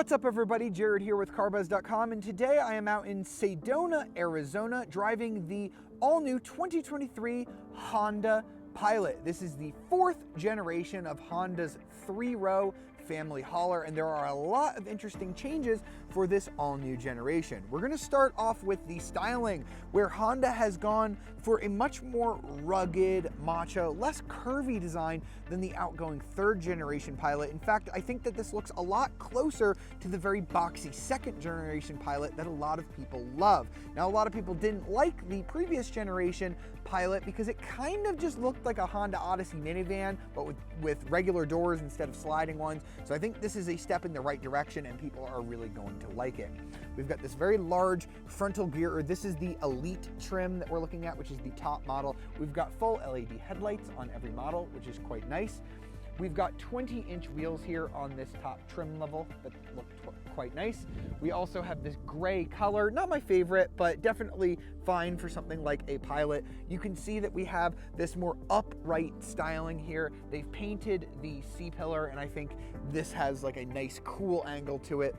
What's up everybody, Jared here with carbuzz.com, and today I am out in Sedona, Arizona, driving the all-new 2023 Honda Pilot. This is the fourth generation of Honda's three-row family hauler, and there are a lot of interesting changes for this all-new generation. We're going to start off with the styling, where Honda has gone for a much more rugged, macho, less curvy design than the outgoing third generation Pilot. In fact, I think that this looks a lot closer to the very boxy second generation Pilot that a lot of people love. Now, a lot of people didn't like the previous generation Pilot because it kind of just looked like a Honda Odyssey minivan, but with regular doors instead of sliding ones. So I think this is a step in the right direction and people are really going to like it. We've got this very large frontal gear, or this is the Elite trim that we're looking at, which is the top model. We've got full LED headlights on every model, which is quite nice. We've got 20-inch wheels here on this top trim level that look quite nice. We also have this gray color, not my favorite, but definitely fine for something like a Pilot. You can see that we have this more upright styling here. They've painted the C-pillar, and I think this has like a nice cool angle to it,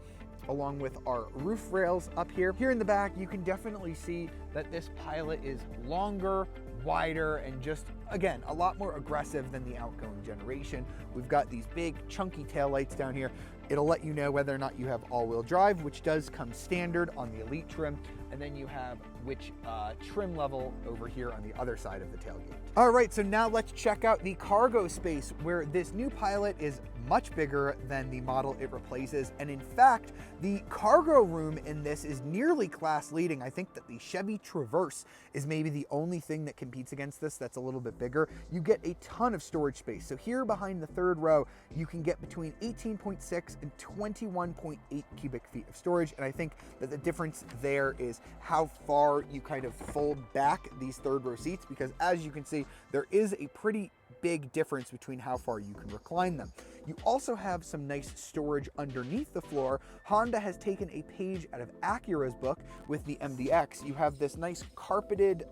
along with our roof rails up here. Here in the back, you can definitely see that this Pilot is longer, wider, and just, again, a lot more aggressive than the outgoing generation. We've got these big chunky taillights down here. It'll let you know whether or not you have all-wheel drive, which does come standard on the Elite trim, and then you have which trim level over here on the other side of the tailgate. All right, so now let's check out the cargo space, where this new Pilot is much bigger than the model it replaces, and in fact, the cargo room in this is nearly class leading. I think that the Chevy Traverse is maybe the only thing that competes against this that's a little bit bigger. You get a ton of storage space. So here behind the third row, you can get between 18.6 and 21.8 cubic feet of storage, and I think that the difference there is how far you kind of fold back these third row seats, because as you can see, there is a pretty big difference between how far you can recline them. You also have some nice storage underneath the floor. Honda has taken a page out of Acura's book with the MDX. You have this nice carpeted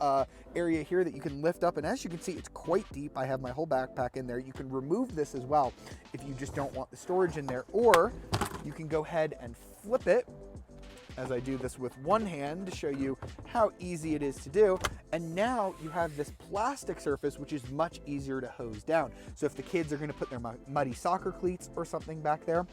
area here that you can lift up, and as you can see, it's quite deep. I have my whole backpack in there. You can remove this as well if you just don't want the storage in there, or you can go ahead and flip it, as I do this with one hand to show you how easy it is to do. And now you have this plastic surface, which is much easier to hose down. So if the kids are going to put their muddy soccer cleats or something back there,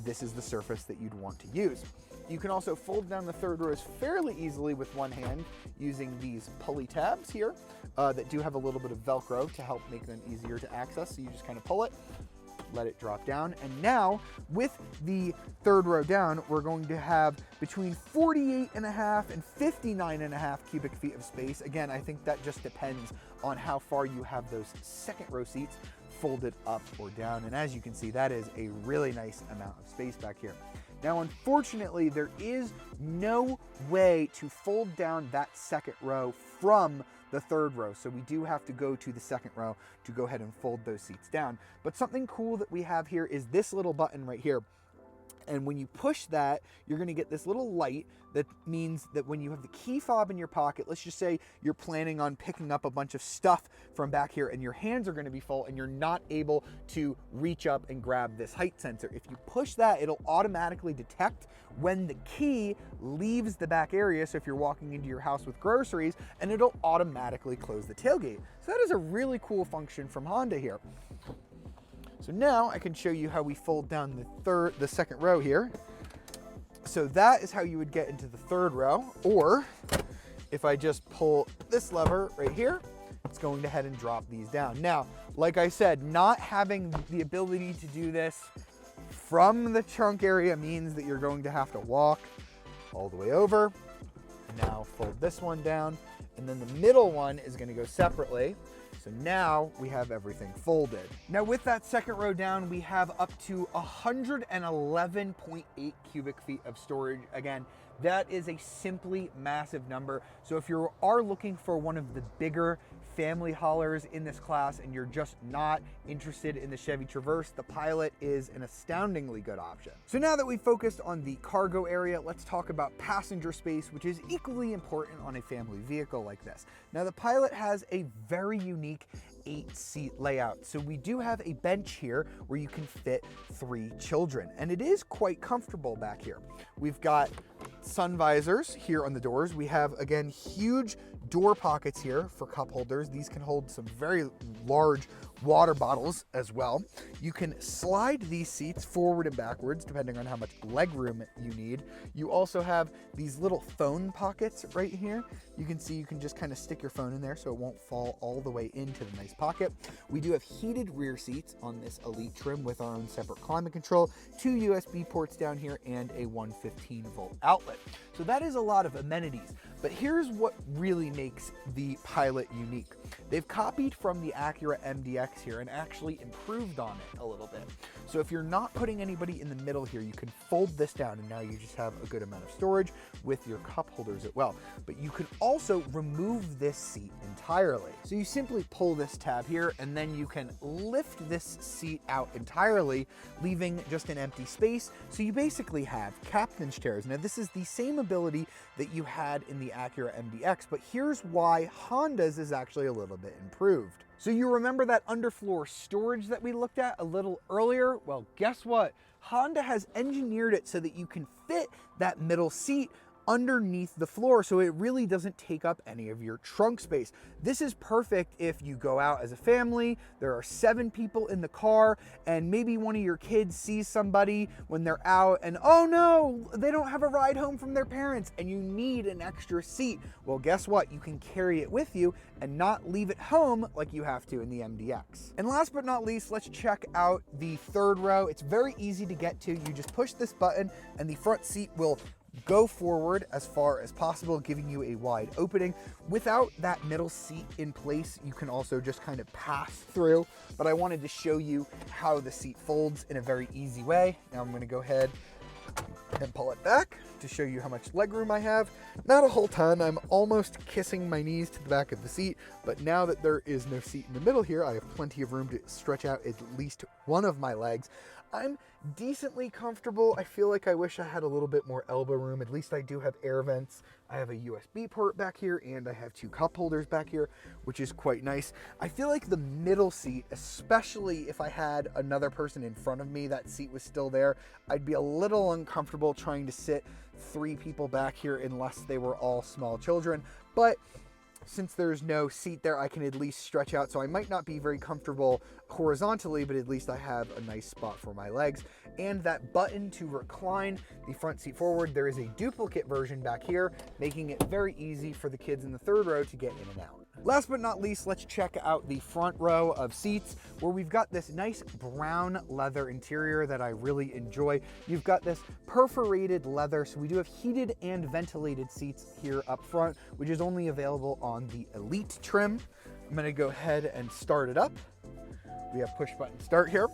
this is the surface that you'd want to use. You can also fold down the third rows fairly easily with one hand using these pulley tabs here that do have a little bit of Velcro to help make them easier to access. So you just kind of pull it, let it drop down, and now with the third row down, we're going to have between 48.5 and 59.5 cubic feet of space. Again, I think that just depends on how far you have those second row seats folded up or down, and as you can see, that is a really nice amount of space back here. Now, unfortunately, there is no way to fold down that second row from the third row, so we do have to go to the second row to go ahead and fold those seats down. But something cool that we have here is this little button right here. And when you push that, you're going to get this little light that means that when you have the key fob in your pocket, let's just say you're planning on picking up a bunch of stuff from back here and your hands are going to be full and you're not able to reach up and grab this height sensor. If you push that, it'll automatically detect when the key leaves the back area. So if you're walking into your house with groceries, and it'll automatically close the tailgate. So that is a really cool function from Honda here. So now I can show you how we fold down the second row here. So that is how you would get into the third row, or if I just pull this lever right here, it's going to head and drop these down. Now, like I said, not having the ability to do this from the trunk area means that you're going to have to walk all the way over. Now fold this one down, and then the middle one is going to go separately. So now we have everything folded. Now with that second row down, we have up to 111.8 cubic feet of storage. Again, that is a simply massive number. So if you are looking for one of the bigger family haulers in this class and you're just not interested in the Chevy Traverse, the Pilot is an astoundingly good option. So now that we've focused on the cargo area, let's talk about passenger space, which is equally important on a family vehicle like this. Now the Pilot has a very unique 8-seat layout. So we do have a bench here where you can fit 3 children, and it is quite comfortable back here. We've got sun visors here on the doors. We have, again, huge door pockets here for cup holders. These can hold some very large water bottles as well. You can slide these seats forward and backwards depending on how much leg room you need. You also have these little phone pockets right here. You can see you can just kind of stick your phone in there so it won't fall all the way into the nice pocket. We do have heated rear seats on this Elite trim with our own separate climate control, 2 USB ports down here, and a 115-volt outlet. So that is a lot of amenities, but here's what really makes the Pilot unique. They've copied from the Acura MDX here and actually improved on it a little bit. So if you're not putting anybody in the middle here, you can fold this down and now you just have a good amount of storage with your cup holders as well. But you can also remove this seat entirely. So you simply pull this tab here and then you can lift this seat out entirely, leaving just an empty space. So you basically have captain's chairs. Now this is the same ability that you had in the Acura MDX, but here's why Honda's is actually a little bit improved. So you remember that underfloor storage that we looked at a little earlier? Well, guess what? Honda has engineered it so that you can fit that middle seat underneath the floor, so it really doesn't take up any of your trunk space. This is perfect if you go out as a family, there are 7 people in the car, and maybe one of your kids sees somebody when they're out and, oh no, they don't have a ride home from their parents and you need an extra seat. Well, guess what? You can carry it with you and not leave it home like you have to in the MDX. And last but not least, let's check out the third row. It's very easy to get to. You just push this button and the front seat will go forward as far as possible, giving you a wide opening. Without that middle seat in place, you can also just kind of pass through, but I wanted to show you how the seat folds in a very easy way. Now I'm going to go ahead and pull it back to show you how much legroom I have. Not a whole ton. I'm almost kissing my knees to the back of the seat, but now that there is no seat in the middle here, I have plenty of room to stretch out at least one of my legs. I'm decently comfortable. I feel like I wish I had a little bit more elbow room. At least I do have air vents. I have a USB port back here and I have 2 cup holders back here, which is quite nice. I feel like the middle seat, especially if I had another person in front of me, that seat was still there, I'd be a little uncomfortable trying to sit 3 people back here unless they were all small children. But since there's no seat there, I can at least stretch out. So I might not be very comfortable horizontally, but at least I have a nice spot for my legs. And that button to recline the front seat forward, there is a duplicate version back here, making it very easy for the kids in the third row to get in and out. Last but not least, let's check out the front row of seats where we've got this nice brown leather interior that I really enjoy. You've got this perforated leather, so we do have heated and ventilated seats here up front, which is only available on the Elite trim. I'm gonna go ahead and start it up. We have push button start here.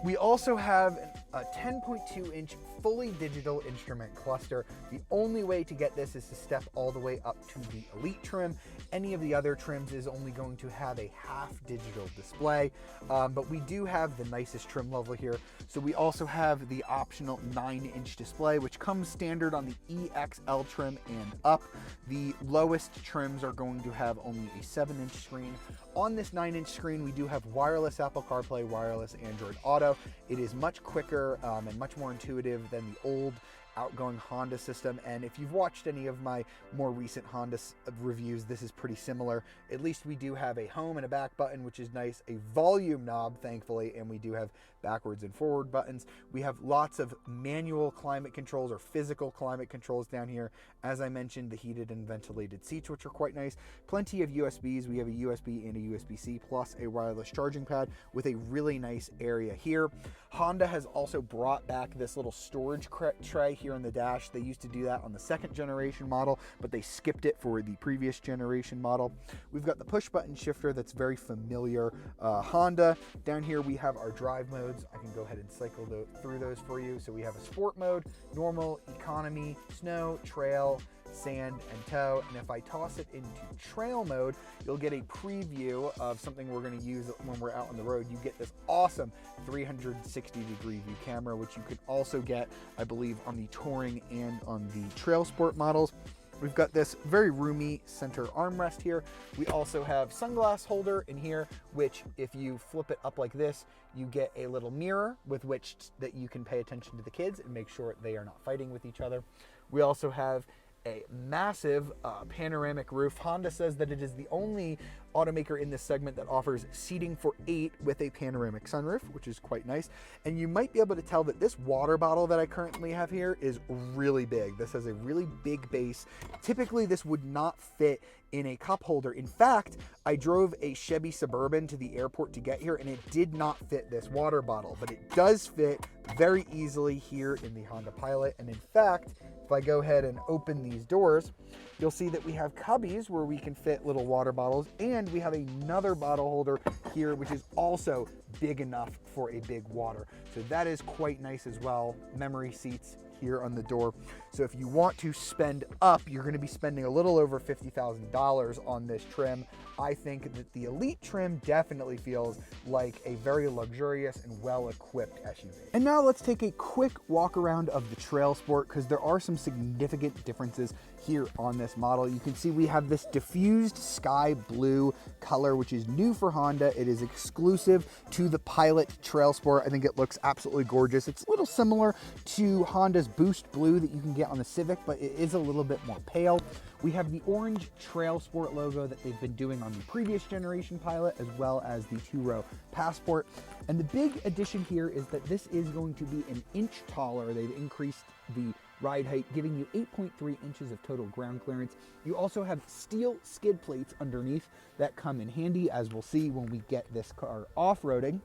We also have a 10.2-inch fully digital instrument cluster. The only way to get this is to step all the way up to the Elite trim. Any of the other trims is only going to have a half digital display, but we do have the nicest trim level here. So we also have the optional 9-inch display, which comes standard on the EXL trim and up. The lowest trims are going to have only a 7-inch screen. On this 9-inch screen, we do have wireless Apple CarPlay, wireless Android Auto. It is much quicker and much more intuitive than the old outgoing Honda system, and if you've watched any of my more recent Honda reviews, this is pretty similar. At least we do have a home and a back button, which is nice, a volume knob, thankfully, and we do have backwards and forward buttons. We have lots of manual climate controls or physical climate controls down here. As I mentioned, the heated and ventilated seats, which are quite nice. Plenty of USBs. We have a USB and a USB-C plus a wireless charging pad with a really nice area here. Honda has also brought back this little storage tray here on the dash. They used to do that on the 2nd generation model, but they skipped it for the previous generation model. We've got the push button shifter that's very familiar Honda. Down here we have our drive modes. I can go ahead and cycle through those for you. So we have a sport mode, normal, economy, snow, trail, sand, and tow. And if I toss it into trail mode, you'll get a preview of something we're going to use when we're out on the road. You get this awesome 360-degree view camera, which you could also get, I believe, on the Touring and on the Trailsport models. We've got this very roomy center armrest here. We also have sunglass holder in here, which if you flip it up like this, you get a little mirror with which that you can pay attention to the kids and make sure they are not fighting with each other. We also have a massive panoramic roof. Honda says that it is the only automaker in this segment that offers seating for 8 with a panoramic sunroof, which is quite nice. And you might be able to tell that this water bottle that I currently have here is really big. This has a really big base. Typically, this would not fit in a cup holder. In fact, I drove a Chevy Suburban to the airport to get here, and it did not fit this water bottle, but it does fit very easily here in the Honda Pilot. And in fact, if I go ahead and open these doors, you'll see that we have cubbies where we can fit little water bottles, and we have another bottle holder here, which is also big enough for a big water. So that is quite nice as well. Memory seats here on the door. So if you want to spend up, you're going to be spending a little over $50,000 on this trim. I think that the Elite trim definitely feels like a very luxurious and well-equipped SUV. And now let's take a quick walk around of the Trailsport, because there are some significant differences here on this model. You can see we have this diffused sky blue color, which is new for Honda. It is exclusive to the Pilot Trailsport. I think it looks absolutely gorgeous. It's a little similar to Honda's Boost Blue that you can get on the Civic, but it is a little bit more pale. We have the orange Trailsport logo that they've been doing on the previous generation Pilot, as well as the 2-row Passport. And the big addition here is that this is going to be an inch taller. They've increased the ride height, giving you 8.3 inches of total ground clearance. You also have steel skid plates underneath that come in handy, as we'll see when we get this car off-roading.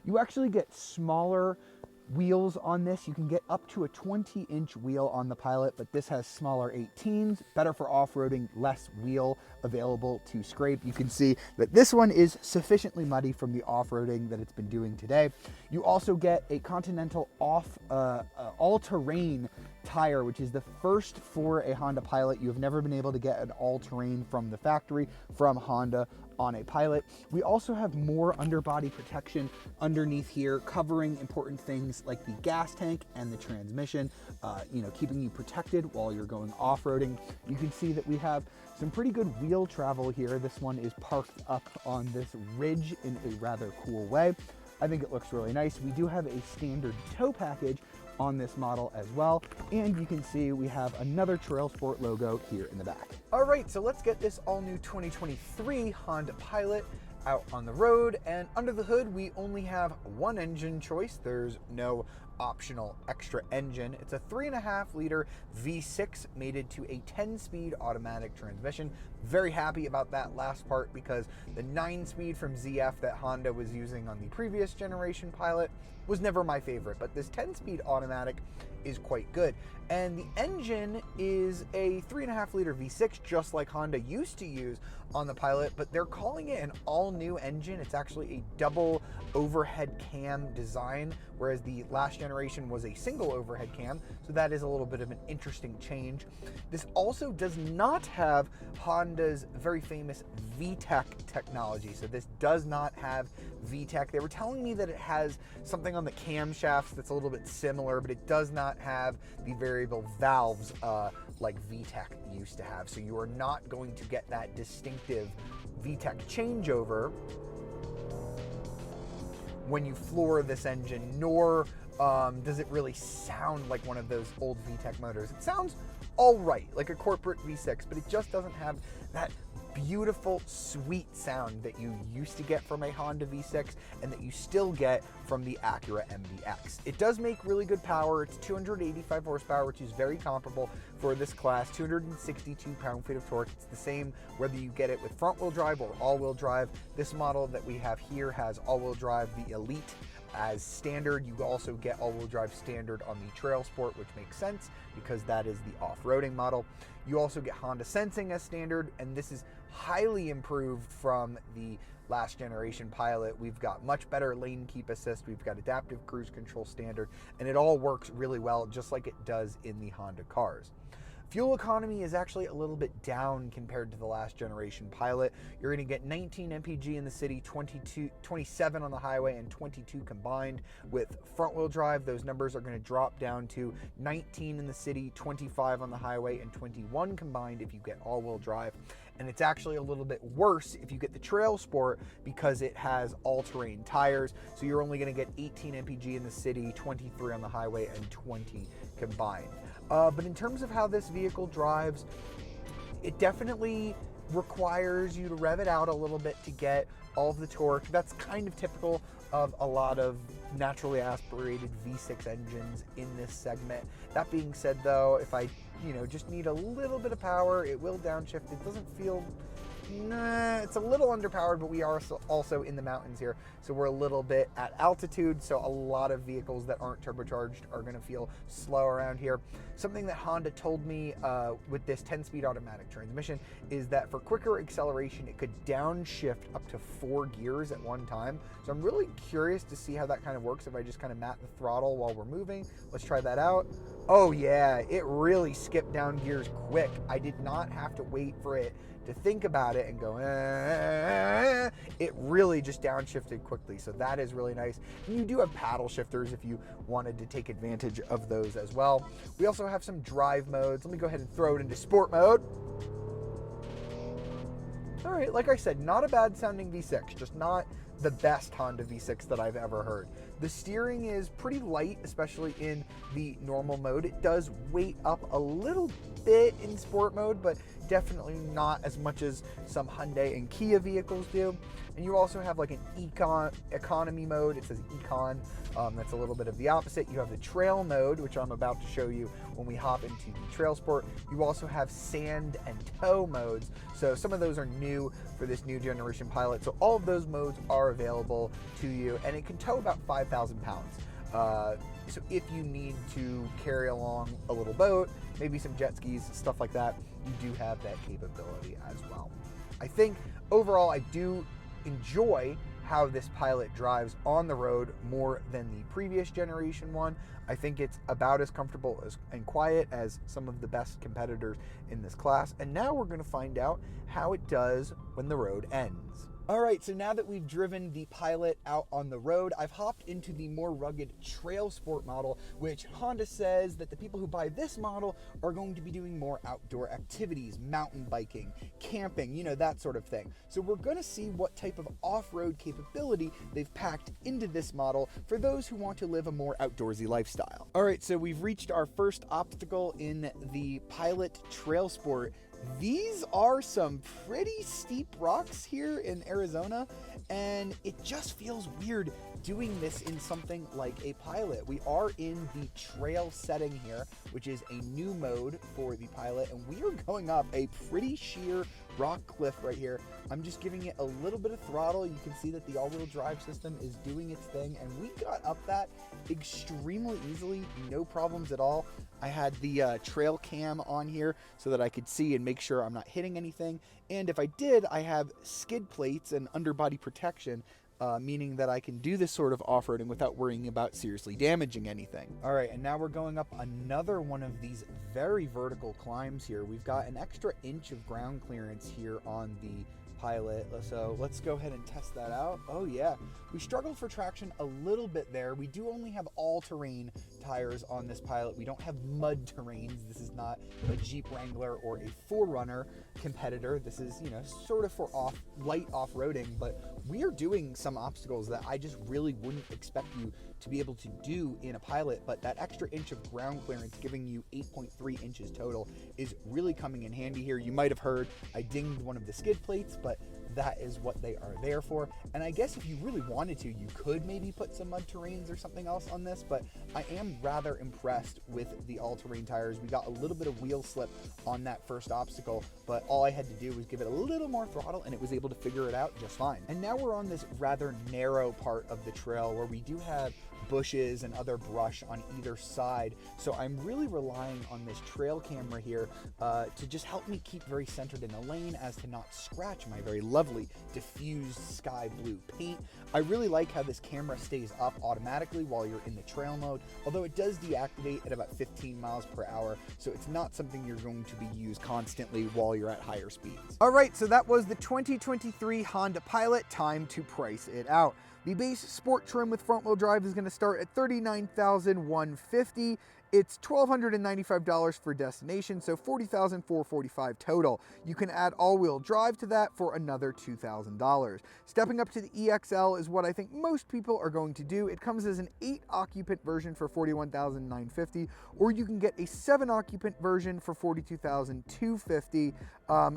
You actually get smaller wheels on this. You can get up to a 20-inch wheel on the Pilot, but this has smaller 18s, better for off-roading, less wheel available to scrape. You can see that this one is sufficiently muddy from the off-roading that it's been doing today. You also get a Continental all-terrain tire, which is the first for a Honda Pilot. You have never been able to get an all-terrain from the factory from Honda on a Pilot. We also have more underbody protection underneath here, covering important things like the gas tank and the transmission, keeping you protected while you're going off-roading. You can see that we have some pretty good wheel travel here. This one is parked up on this ridge in a rather cool way. I think it looks really nice. We do have a standard tow package on this model as well, and you can see we have another Trailsport logo here in the back. All right, so let's get this all-new 2023 Honda Pilot out on the road. And under the hood, we only have one engine choice. There's no optional extra engine. It's a 3.5-liter V6 mated to a 10-speed automatic transmission. Very happy about that last part, because the 9-speed from ZF that Honda was using on the previous generation Pilot was never my favorite, but this 10-speed automatic is quite good. And the engine is a 3.5-liter V6, just like Honda used to use on the Pilot, but they're calling it an all-new engine. It's actually a double overhead cam design, whereas the last generation was a single overhead cam, so that is a little bit of an interesting change. This also does not have Honda's very famous VTEC technology, so this does not have VTEC. They were telling me that it has something on the camshafts that's a little bit similar, but it does not have the variable valves like VTEC used to have. So you are not going to get that distinctive VTEC changeover when you floor this engine, nor does it really sound like one of those old VTEC motors. It sounds all right, like a corporate V6, but it just doesn't have that beautiful, sweet sound that you used to get from a Honda V6 and that you still get from the Acura MDX. It does make really good power. It's 285 horsepower, which is very comparable for this class, 262 pound-feet of torque. It's the same whether you get it with front-wheel drive or all-wheel drive. This model that we have here has all-wheel drive, the Elite, as standard. You also get all-wheel drive standard on the Trailsport, which makes sense because that is the off-roading model. You also get Honda Sensing as standard, and this is highly improved from the last generation Pilot. We've got much better lane keep assist, we've got adaptive cruise control standard, and it all works really well, just like it does in the Honda cars. Fuel economy is actually a little bit down compared to the last generation Pilot. You're going to get 19 mpg in the city, 27 on the highway, and 22 combined. With front wheel drive, those numbers are going to drop down to 19 in the city, 25 on the highway, and 21 combined if you get all-wheel drive. And it's actually a little bit worse if you get the Trailsport because it has all-terrain tires. So you're only going to get 18 mpg in the city, 23 on the highway, and 20 combined. But in terms of how this vehicle drives, it definitely requires you to rev it out a little bit to get all of the torque. That's kind of typical of a lot of naturally aspirated V6 engines in this segment. That being said though, if I just need a little bit of power, it will downshift. It doesn't feel, it's a little underpowered, but we are also in the mountains here. So we're a little bit at altitude. So a lot of vehicles that aren't turbocharged are gonna feel slow around here. Something that Honda told me with this 10-speed automatic transmission is that for quicker acceleration, it could downshift up to 4 gears at one time. So I'm really curious to see how that kind of works if I just kind of mat the throttle while we're moving. Let's try that out. Oh yeah, it really skipped down gears quick. I did not have to wait for it to think about it and go, it really just downshifted quickly. So that is really nice. And you do have paddle shifters if you wanted to take advantage of those as well. We also have some drive modes. Let me go ahead and throw it into sport mode. All right, like I said, not a bad sounding V6, just not the best Honda V6 that I've ever heard. The steering is pretty light, especially in the normal mode. It does weight up a little bit in sport mode, but definitely not as much as some Hyundai and Kia vehicles do. And you also have like an economy mode. It says econ. That's a little bit of the opposite. You have the trail mode, which I'm about to show you when we hop into the Trailsport. You also have sand and tow modes. So some of those are new for this new generation Pilot. So all of those modes are available to you, and it can tow about 5,000 pounds. So if you need to carry along a little boat, maybe some jet skis, stuff like that, you do have that capability as well. I think overall I do enjoy how this Pilot drives on the road more than the previous generation one. I think it's about as comfortable and quiet as some of the best competitors in this class. And now we're going to find out how it does when the road ends. All right, so now that we've driven the Pilot out on the road, I've hopped into the more rugged Trailsport model, which Honda says that the people who buy this model are going to be doing more outdoor activities, mountain biking, camping, that sort of thing. So we're going to see what type of off-road capability they've packed into this model for those who want to live a more outdoorsy lifestyle. All right, so we've reached our first obstacle in the Pilot Trailsport. These are some pretty steep rocks here in Arizona, and it just feels weird doing this in something like a Pilot. We are in the trail setting here, which is a new mode for the Pilot, and we are going up a pretty sheer rock cliff right here. I'm just giving it a little bit of throttle. You can see that the all-wheel drive system is doing its thing, and we got up that extremely easily, no problems at all. I had the trail cam on here so that I could see and make sure I'm not hitting anything, and if I did, I have skid plates and underbody protection, meaning that I can do this sort of off-roading without worrying about seriously damaging anything. All right, and now we're going up another one of these very vertical climbs here. We've got an extra inch of ground clearance here on the Pilot, so let's go ahead and test that out. Oh yeah, we struggled for traction a little bit there. We do only have all-terrain tires on this Pilot. We don't have mud terrains. This is not a Jeep Wrangler or a 4Runner competitor. This is, sort of for light off-roading, but we are doing some obstacles that I just really wouldn't expect you to be able to do in a Pilot, but that extra inch of ground clearance giving you 8.3 inches total is really coming in handy here. You might have heard I dinged one of the skid plates, but that is what they are there for. And I guess if you really wanted to, you could maybe put some mud terrains or something else on this, but I am rather impressed with the all-terrain tires. We got a little bit of wheel slip on that first obstacle, but all I had to do was give it a little more throttle and it was able to figure it out just fine. And now we're on this rather narrow part of the trail where we do have bushes and other brush on either side. So I'm really relying on this trail camera here to just help me keep very centered in the lane as to not scratch my very lovely diffused sky blue paint. I really like how this camera stays up automatically while you're in the trail mode, although it does deactivate at about 15 miles per hour, so it's not something you're going to be used constantly while you're at higher speeds. All right, so that was the 2023 Honda Pilot. Time to price it out. The base sport trim with front-wheel drive is going to start at $39,150. It's $1,295 for destination, so $40,445 total. You can add all-wheel drive to that for another $2,000. Stepping up to the EXL is what I think most people are going to do. It comes as an 8-occupant version for $41,950, or you can get a 7-occupant version for $42,250,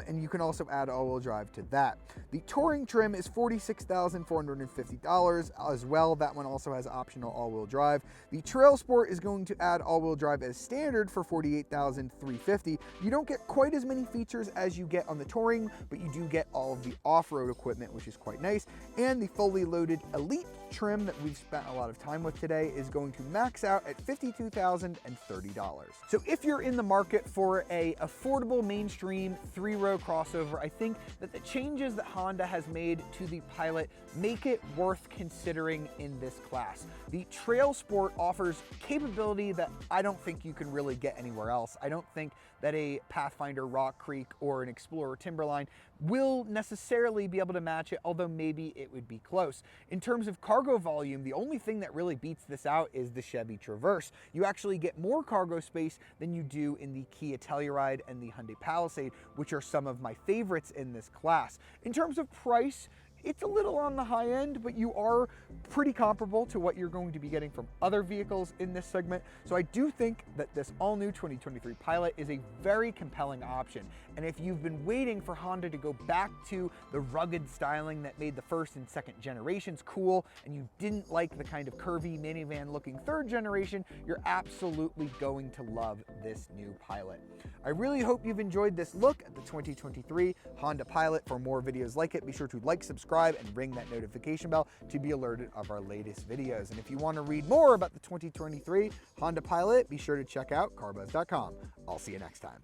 and you can also add all-wheel drive to that. The touring trim is $46,450 as well. That one also has optional all-wheel drive. The Trailsport is going to add all-wheel drive as standard for $48,350. You don't get quite as many features as you get on the touring, but you do get all of the off-road equipment, which is quite nice. And the fully loaded Elite trim that we've spent a lot of time with today is going to max out at $52,030. So if you're in the market for a affordable mainstream 3-row crossover, I think that the changes that Honda has made to the Pilot make it worth considering in this class. The Trailsport offers capability that I don't think you can really get anywhere else. I don't think that a Pathfinder Rock Creek or an Explorer Timberline will necessarily be able to match it, although maybe it would be close. In terms of cargo volume, the only thing that really beats this out is the Chevy Traverse. You actually get more cargo space than you do in the Kia Telluride and the Hyundai Palisade, which are some of my favorites in this class. In terms of price, it's a little on the high end, but you are pretty comparable to what you're going to be getting from other vehicles in this segment. So I do think that this all-new 2023 Pilot is a very compelling option. And if you've been waiting for Honda to go back to the rugged styling that made the first and second generations cool, and you didn't like the kind of curvy minivan-looking third generation, you're absolutely going to love this new Pilot. I really hope you've enjoyed this look at the 2023 Honda Pilot. For more videos like it, be sure to like, subscribe, and ring that notification bell to be alerted of our latest videos. And if you want to read more about the 2023 Honda Pilot, be sure to check out carbuzz.com. I'll see you next time.